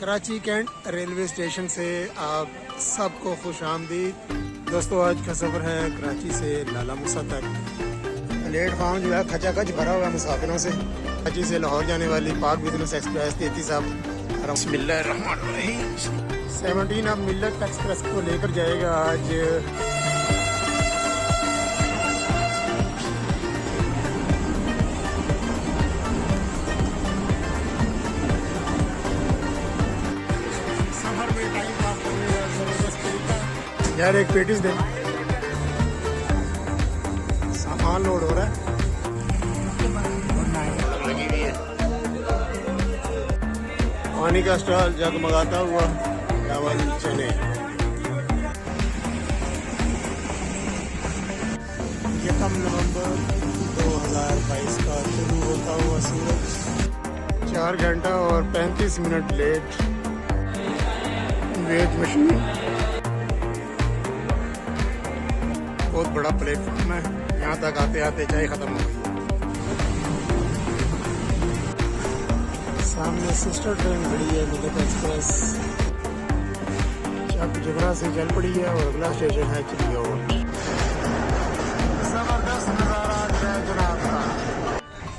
Karachi cantt railway station से आप सबको खुश आमदीद। दोस्तों आज का सफ़र है कराची से लाला मूसा तक। प्लेटफार्म जो है खचाखच भरा हुआ है मुसाफिरों से। कराची से लाहौर जाने वाली पाक बिजनेस एक्सप्रेस 33 अब 17 अब मिल्लत एक्सप्रेस को लेकर जाएगा आज। यार एक पेटिस दे, सामान लोड हो रहा है। पानी का स्टॉल जगमगाता हुआ चावल चने। यकम नवंबर 2022 का शुरू होता हुआ सूरज 4 घंटा और 35 मिनट लेट। वेट मशीन बहुत बड़ा प्लेटफॉर्म है, यहाँ तक आते आते चाय खत्म हो गई। सामने सिस्टर ट्रेन खड़ी है मिल्लत एक्सप्रेस, चक जुगरा से चल पड़ी है और अगला स्टेशन है चिड़ियाघर। जबरदस्त नज़ारा जनाब का।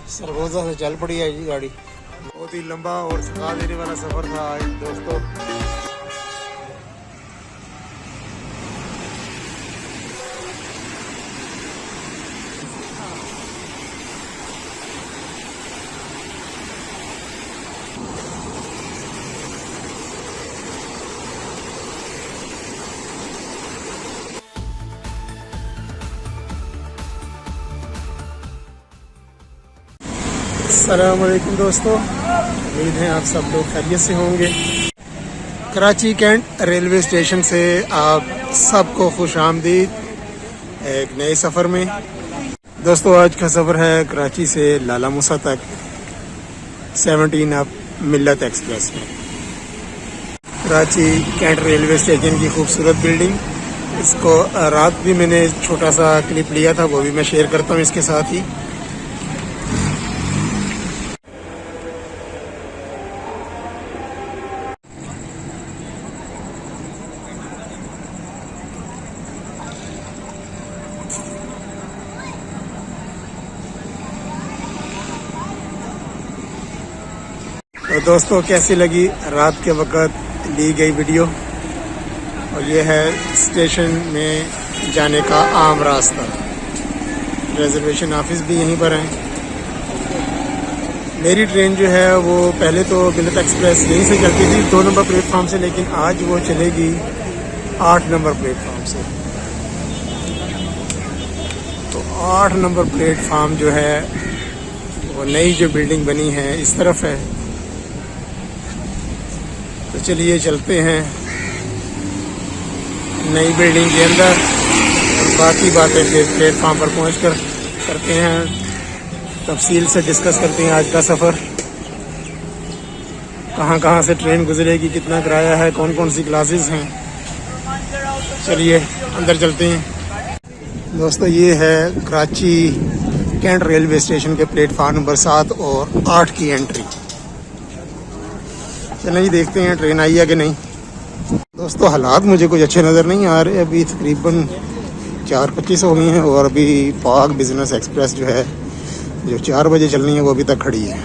सरगोजा से चल पड़ी है ये गाड़ी। बहुत ही लंबा और थका देने वाला सफ़र था आज दोस्तों। अस्सलामुअलैकुम दोस्तों, उम्मीद है आप सब लोग खैरियत से होंगे। कराची कैंट रेलवे स्टेशन से आप सबको खुश आमदीद एक नए सफ़र में। दोस्तों आज का सफ़र है कराची से लाला मूसा तक 17 अब मिल्लत एक्सप्रेस में। कराची कैंट रेलवे स्टेशन की खूबसूरत बिल्डिंग, इसको रात भी मैंने छोटा सा क्लिप लिया था, वो भी मैं शेयर करता हूँ इसके साथ ही। तो दोस्तों कैसी लगी रात के वक्त ली गई वीडियो। और ये है स्टेशन में जाने का आम रास्ता। रिजर्वेशन ऑफिस भी यहीं पर है। मेरी ट्रेन जो है वो पहले तो मिल्लत एक्सप्रेस यहीं से चलती थी 2 नंबर प्लेटफॉर्म से, लेकिन आज वो चलेगी 8 नंबर प्लेटफॉर्म से। तो 8 नंबर प्लेटफॉर्म जो है वो नई जो बिल्डिंग बनी है इस तरफ है। तो चलिए चलते हैं नई बिल्डिंग के अंदर और बाकी बातें फिर प्लेटफॉर्म पर पहुंचकर करते हैं, तफसील से डिस्कस करते हैं आज का सफ़र। कहां कहां से ट्रेन गुजरेगी, कितना किराया है, कौन कौन सी क्लासेस हैं। चलिए अंदर चलते हैं। दोस्तों ये है कराची कैंट रेलवे स्टेशन के प्लेटफॉर्म नंबर 7 और 8 की एंट्री। चलिए जी देखते हैं ट्रेन आई है कि नहीं। दोस्तों हालात मुझे कुछ अच्छे नज़र नहीं आ रहे। अभी तकरीबन 4:25 हो गई हैं और अभी पाक बिजनेस एक्सप्रेस जो है जो 4 बजे चलनी है वो अभी तक खड़ी है।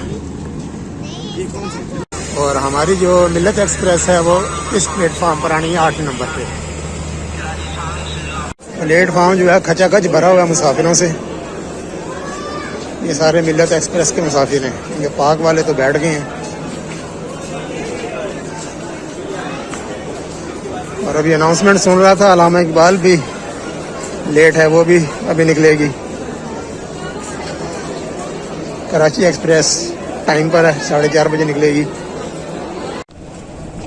और हमारी जो मिल्लत एक्सप्रेस है वो इस प्लेटफॉर्म पर आनी है 8 नंबर पे। प्लेटफॉर्म जो है खचाखच भरा हुआ है मुसाफिरों से। ये सारे मिल्लत एक्सप्रेस के मुसाफिर हैं, ये पाक वाले तो बैठ गए हैं। और अभी अनाउंसमेंट सुन रहा था, अलामा इकबाल भी लेट है, वो भी अभी निकलेगी। कराची एक्सप्रेस टाइम पर है, 4:30 बजे निकलेगी।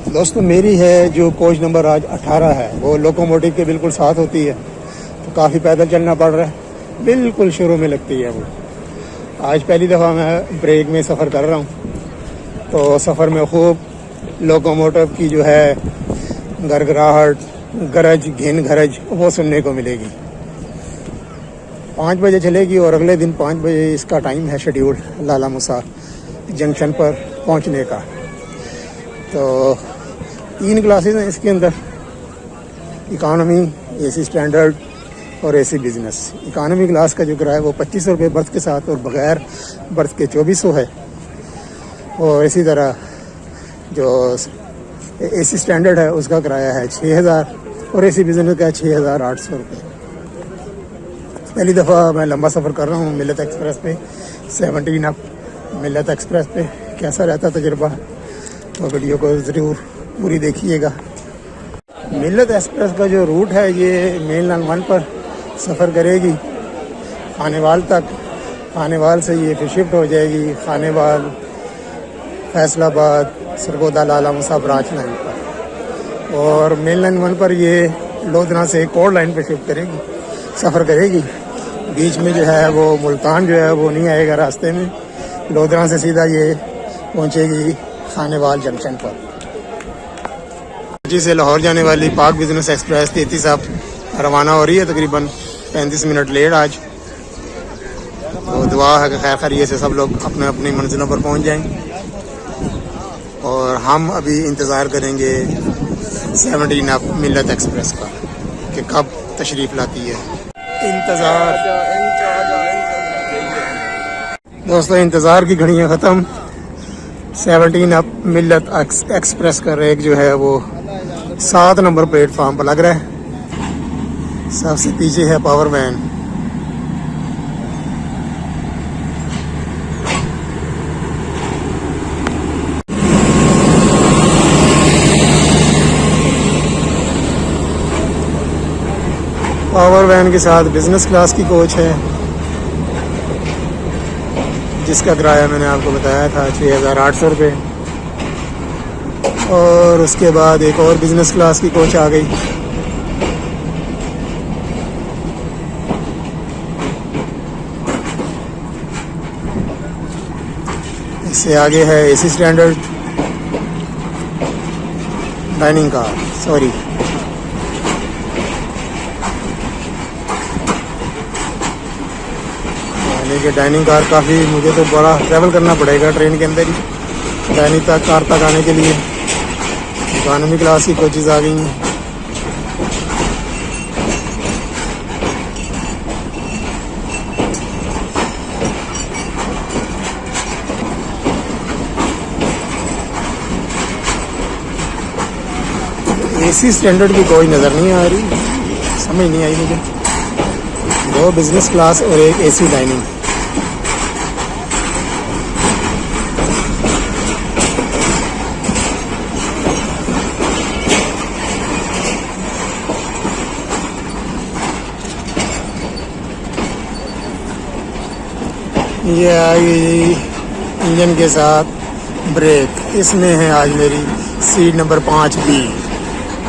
दोस्तों मेरी है जो कोच नंबर आज 18 है वो लोकोमोटिव के बिल्कुल साथ होती है, तो काफ़ी पैदल चलना पड़ रहा है। बिल्कुल शुरू में लगती है वो। आज पहली दफ़ा मैं ब्रेक में सफ़र कर रहा हूँ, तो सफ़र में खूब लोकोमोटिव की जो है गरगराहट, गरज, घिन गरज वो सुनने को मिलेगी। 5 बजे चलेगी और अगले दिन 5 बजे इसका टाइम है शेड्यूल लाला मूसा जंक्शन पर पहुंचने का। तो 3 क्लासेस हैं इसके अंदर, इकानमी, एसी स्टैंडर्ड और एसी बिज़नेस। इकानमी क्लास का जो किराया वो 2500 रुपये बर्थ के साथ और बग़ैर बर्थ के 2400 है। और इसी तरह जो एसी स्टैंडर्ड है उसका किराया है 6000 और एसी बिज़नेस का 6800 रुपये। पहली दफ़ा मैं लंबा सफ़र कर रहा हूँ मिल्लत एक्सप्रेस पे, 17 अप मिल्लत एक्सप्रेस पे। कैसा रहता तजुर्बा, तो वीडियो को ज़रूर पूरी देखिएगा। मिल्लत एक्सप्रेस का जो रूट है ये मेन लाइन 1 पर सफ़र करेगी खानेवाल तक। खानेवाल से ये फिर शिफ्ट हो जाएगी खानेवाल, फैसलाबाद, सरगोदा, लाला मुसा ब्रांच लाइन पर। और मेन लाइन 1 पर ये लोधना से कोड लाइन पर शिफ्ट करेगी, सफ़र करेगी। बीच में जो है वो मुल्तान जो है वो नहीं आएगा रास्ते में। लोधना से सीधा ये पहुंचेगी खानेवाल जंक्शन पर। जी से लाहौर जाने वाली पाक बिजनेस एक्सप्रेस 33 अब रवाना हो रही है, तकरीबन 35 मिनट लेट आज। तो दुआ है कि खैर खैरियत से सब लोग अपने अपनी मंजिलों पर पहुंच जाएं। और हम अभी इंतज़ार करेंगे 17 अब मिल्लत एक्सप्रेस का कि कब तशरीफ़ लाती है। दोस्तों इंतज़ार की घड़ियाँ ख़त्म। 17 अब मिल्लत एक्सप्रेस का रेक जो है वो 7 नंबर प्लेटफार्म पर लग रहा है। सबसे पीछे है पावर वैन। पावर वैन के साथ बिजनेस क्लास की कोच है जिसका किराया मैंने आपको बताया था 6800 रुपये। और उसके बाद एक और बिजनेस क्लास की कोच आ गई। इससे आगे है AC standard dining car, sorry यानी कि डाइनिंग कार। काफ़ी मुझे तो बड़ा ट्रैवल करना पड़ेगा ट्रेन के अंदर ही डाइनिंग तक कार तक आने के लिए। इकॉनमी क्लास की कोचेज़ आ गई हैं। एसी स्टैंडर्ड की कोई नज़र नहीं आ रही, समझ नहीं आई मुझे। 2 बिजनेस क्लास और एक एसी डाइनिंग। ये आई इंजन के साथ ब्रेक। इसमें है आज मेरी seat number 5B,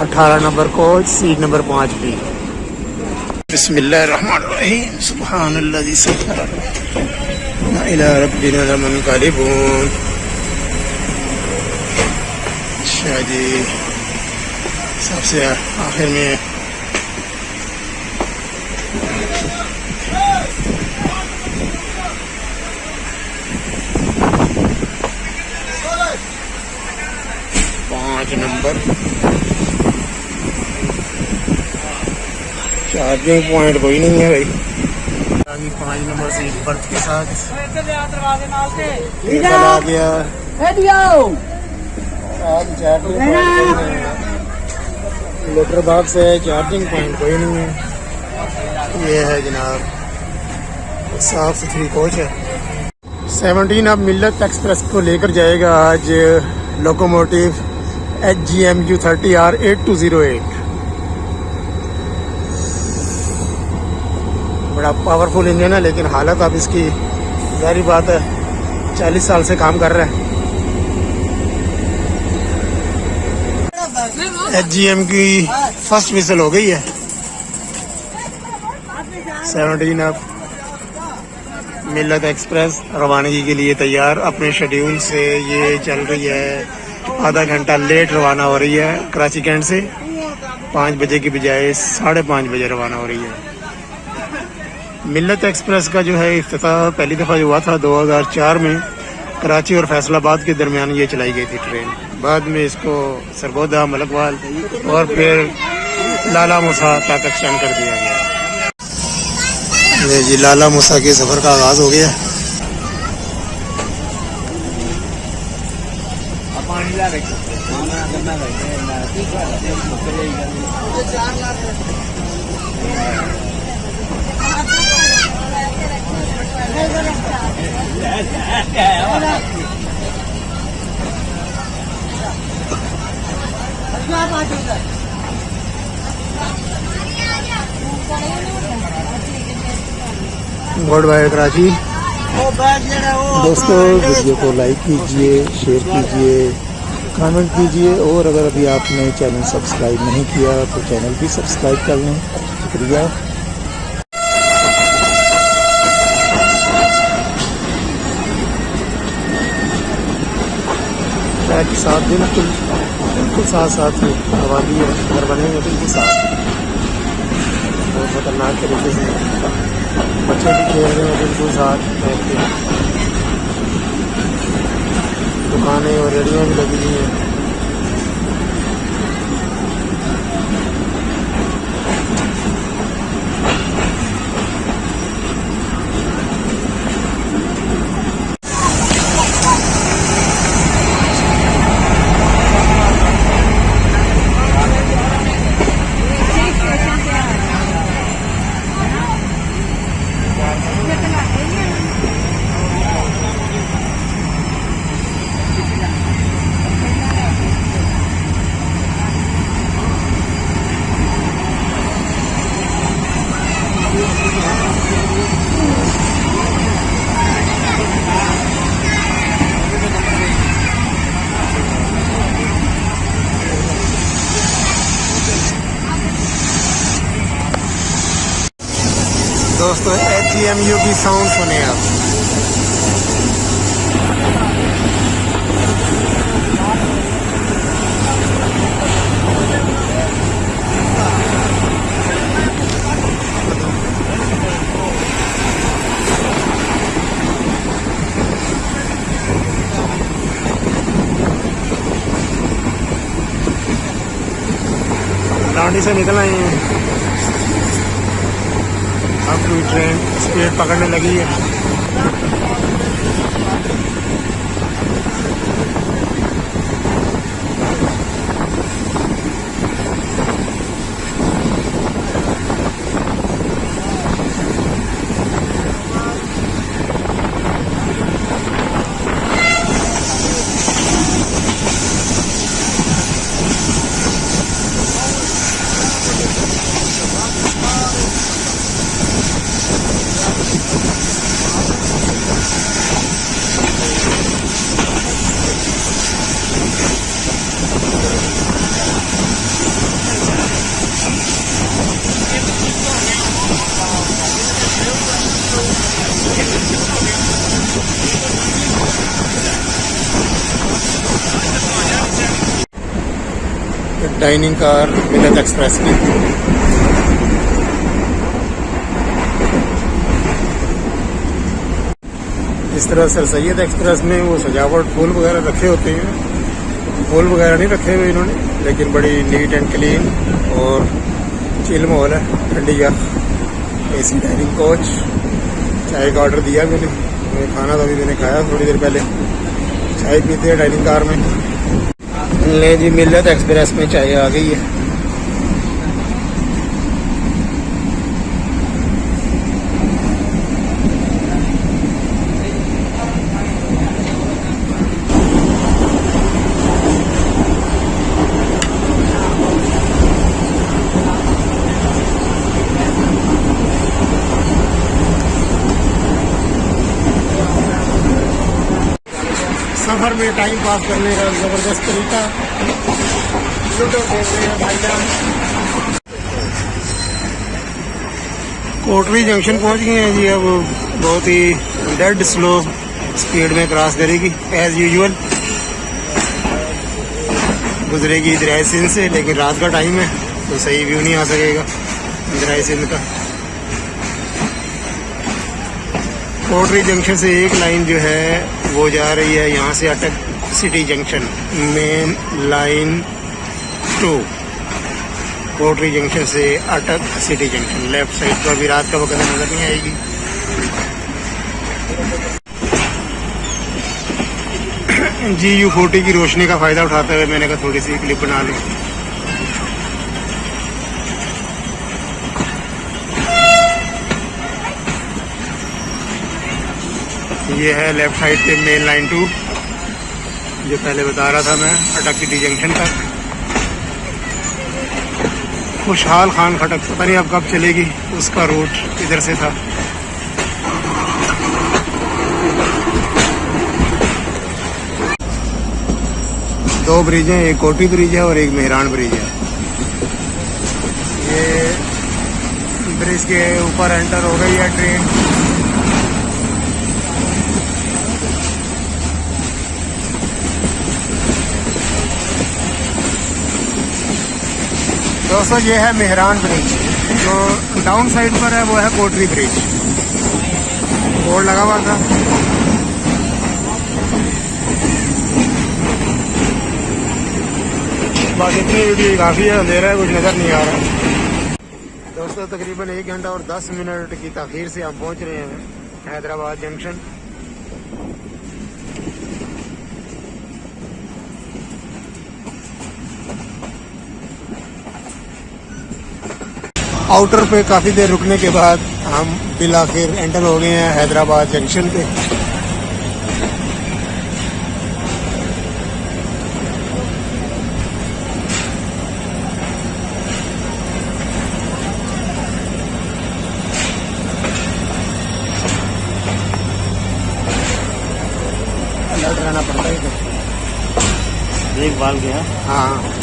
18 number coach, seat number 5B। बिस्मिल्लाहिर्रहमानिर्रहीम, सुब्हानल्लाज़ी सख्खर लना इला रब्बिना लमुनक़लिबून। अच्छा जी, सबसे आखिर में नंबर चार्जिंग पॉइंट कोई नहीं है भाई। 5 नंबर सीट बर्थ के साथ आ गया। लेटर बॉक्स है, चार्जिंग पॉइंट कोई नहीं है। ये है जनाब साफ सुथरी कोच है। 17 अब मिल्लत एक्सप्रेस को लेकर जाएगा आज लोकोमोटिव HGMU 30R 8208। बड़ा पावरफुल इंजन है, लेकिन हालत अब इसकी जारी बात है 40 साल से काम कर रहा है। HGM की फर्स्ट विसल हो गई है। 17 अब मिल्लत एक्सप्रेस रवानगी के लिए तैयार। अपने शेड्यूल से ये चल रही है, आधा घंटा लेट रवाना हो रही है कराची कैंट से। 5 बजे की बजाय 5:30 बजे रवाना हो रही है। मिल्लत एक्सप्रेस का जो है इफ्तिताह पहली दफ़ा जो हुआ था 2004 में कराची और फैसलाबाद के दरमियान ये चलाई गई थी ट्रेन। बाद में इसको सरगोदा, मलकवाल और फिर लाला मूसा तक एक्सटेंड कर दिया गया। ये जी लाला मूसा के सफ़र का आगाज़ हो गया। Good bye Karachi. दोस्तों वीडियो को लाइक कीजिए, शेयर कीजिए, कमेंट कीजिए और अगर अभी आपने चैनल सब्सक्राइब नहीं किया तो चैनल भी सब्सक्राइब कर लें। शुक्रिया। ट्रैक के साथ बिल्कुल साथ साथ ही आबादी है, घर बनेंगे बिल्कुल साथ, बहुत खतरनाक तरीके से बच्चे भी खेल रहे हैं बिल्कुल साथ बैठ के। दुकानें और रेडियाँ भी लगी हुई हैं। दोस्तों HGMU की साउंड सुने आप। लांडी से निकल आए हैं, अब कोई ट्रेन स्पीड पकड़ने लगी है। डाइनिंग कार मिल्लत एक्सप्रेस की। इस तरह सर सैयद एक्सप्रेस में वो सजावट फूल वगैरह रखे होते हैं, फूल वगैरह नहीं रखे हुए इन्होंने, लेकिन बड़ी नीट एंड क्लीन और चिल माहौल है। ठंडी AC डाइनिंग कोच। चाय का ऑर्डर दिया मैंने, खाना तो अभी मैंने खाया थोड़ी देर पहले। चाय पीते हैं डाइनिंग कार में। ले जी मिल्लत एक्सप्रेस में चाय आ गई है। सफ़र में टाइम पास करने का ज़बरदस्त तरीका। लूडो खेल रहे हैं भाईजान। कोटरी जंक्शन पहुंच गए हैं जी। अब बहुत ही डेड स्लो स्पीड में क्रॉस करेगी एज़ यूजुअल। गुजरेगी दरिया सिंध से, लेकिन रात का टाइम है तो सही व्यू नहीं आ सकेगा दरिया सिंध का। कोटरी जंक्शन से एक लाइन जो है वो जा रही है यहाँ से अटक सिटी जंक्शन, मेन लाइन 2, कोटरी जंक्शन से अटक सिटी जंक्शन। लेफ्ट साइड तो अभी रात का वक्त नजर नहीं आएगी। GU40 की रोशनी का फ़ायदा उठाते हुए मैंने कहा थोड़ी सी क्लिप बना लूँ। ये है लेफ्ट साइड पे मेन लाइन 2, जो पहले बता रहा था मैं, अटक सिटी जंक्शन तक। खुशहाल खान खटक पता नहीं अब कब चलेगी, उसका रूट इधर से था। दो ब्रिज हैं, एक कोटी ब्रिज है और एक मेहरान ब्रिज है। ये ब्रिज के ऊपर एंटर हो गई है ट्रेन। दोस्तों ये है मेहरान ब्रिज, जो डाउन साइड पर है वो है कोटरी ब्रिज। बोर्ड लगा हुआ था। बस इतनी वीडियो काफ़ी है, अंधेरा है, कुछ नज़र नहीं आ रहा। दोस्तों तकरीबन 1 घंटा और 10 मिनट की ताख़ीर से हम पहुंच रहे हैं हैदराबाद जंक्शन। आउटर पे काफ़ी देर रुकने के बाद हम बिल आखिर एंटर हो गए हैं हैदराबाद जंक्शन पे। अलर्ट रहना पड़ता है इधर। देखभाल गया। हाँ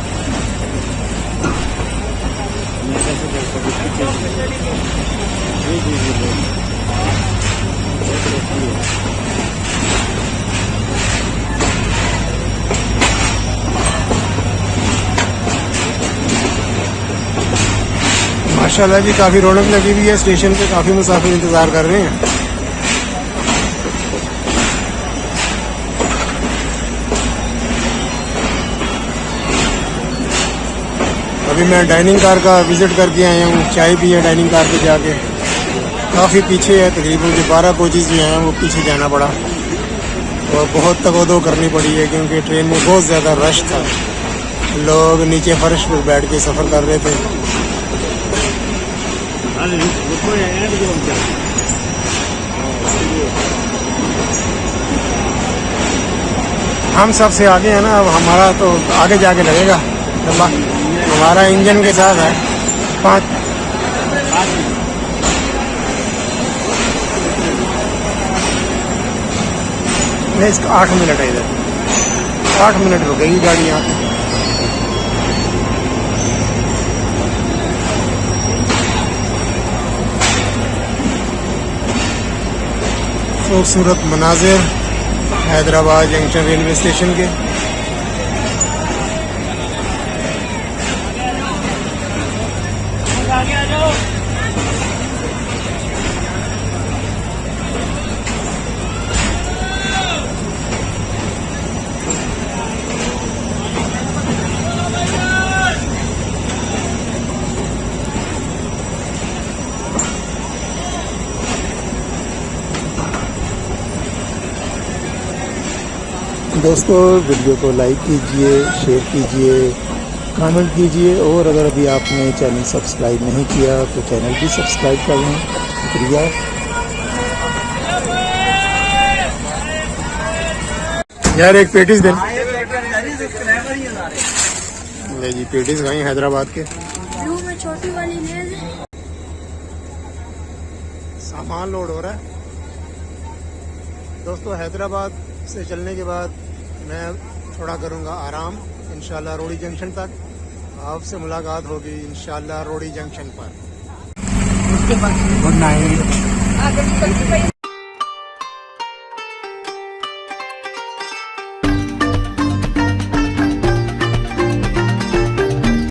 माशाल्लाह जी, काफ़ी रौनक लगी हुई है स्टेशन पे। काफ़ी मुसाफिर इंतज़ार कर रहे हैं। अभी मैं डाइनिंग कार का विज़िट करके आया हूँ, चाय पी है डाइनिंग कार पे जाके। काफ़ी पीछे है, तकरीबन जो 12 कोचेज़ जो हैं वो पीछे जाना पड़ा और बहुत तगोदो करनी पड़ी है, क्योंकि ट्रेन में बहुत ज़्यादा रश था। लोग नीचे फर्श पर बैठ के सफ़र कर रहे थे। हम सबसे आगे हैं ना, अब हमारा तो आगे जाके लगेगा। हमारा इंजन के साथ है 5 नहीं, इसका 8 मिनट है। इधर 8 मिनट रुकेगी गाड़ी यहाँ पे। खूबसूरत मनाजिर हैदराबाद जंक्शन रेलवे स्टेशन के। दोस्तों वीडियो को लाइक कीजिए, शेयर कीजिए, कमेंट कीजिए और अगर अभी आपने चैनल सब्सक्राइब नहीं किया तो चैनल भी सब्सक्राइब कर लें। शुक्रिया। यार एक पेटीज दे जी, पेटीज खाई हैदराबाद के। ब्लू में छोटी वाली ले लें। सामान लोड हो रहा है दोस्तों। हैदराबाद से चलने के बाद मैं थोड़ा करूंगा आराम, इंशाल्लाह रोडी जंक्शन तक। आपसे मुलाकात होगी इंशाल्लाह रोडी जंक्शन पर। Good night.